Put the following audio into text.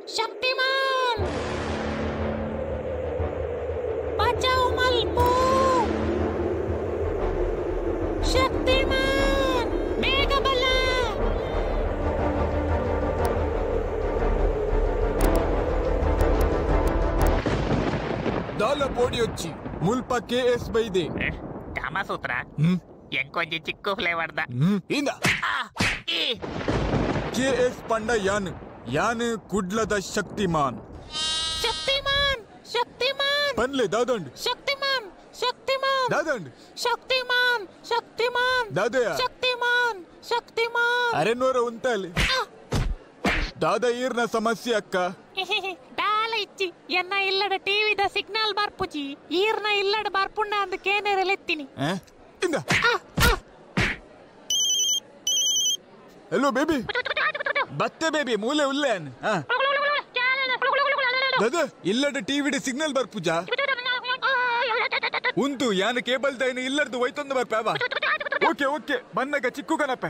ಶಕ್ತಿಮಾನ್ ಬಚಾವ್ ಮಲ್ಪು ಶಕ್ತಿಮಾನ್ ಬೇಗ ಬಲ ದಾಲ ಪೋಡಿ వచ్చి ಮುಲ್ಪ KS ಬೈದೆ ಕಾಮಸೂತ್ರ ಎಂಕೊಂಜಿ ಚಿಕ್ಕು ಫ್ಲೇವರ್ದ ಇಂದ KS ಪಂಡ ಯಾನ್ ಕುಡ್ಲದ ಶಕ್ತಿಮಾನ್ ಶಕ್ತಿಮಾನ್ ಪನ್ಲೆ ದಾದಂಡ್ ಶಕ್ತಿಮಾನ್ ದಾದಂಡ್ ಶಕ್ತಿಮಾನ್ ದಾದಯ ಶಕ್ತಿಮಾನ್ ಅರೆನೂರ ಉಂಟಲ್ಲಿ ದಾದ ಈರ್ನ ಸಮಸ್ಯೆ ಅಕ್ಕ ದಾಲ ಇಚ್ಚಿ ಎನ್ನ ಇಲ್ಲಡ ಟಿವಿದ ಸಿಗ್ನಲ್ ಬರ್ಪುಜಿ ಈರ್ನ ಇಲ್ಲಡ ಬರ್ಪುಂಡ ಅಂದ ಕೇನೆರಲೆತ್ತಿನಿ ಇಂದ ಹಲೋ ಬೇಬಿ ಬತ್ತೆ ಬೇಬಿ ಮೂಲೆ ಉಲ್ಲೇನ್ ದಾದ ಇಲ್ಲಡ ಟಿವಿಡ ಸಿಗ್ನಲ್ ಬರ್ಪುಜ ಉಂಟು ಯಾನ ಕೇಬಲ್ ದೈನ ಇಲ್ಲಡ್ದು ಒಯ್ತೊಂದು ಬರ್ಪ ಓಕೆ ಬನ್ನಗ ಚಿಕ್ಕು ಕನಪ್ಪ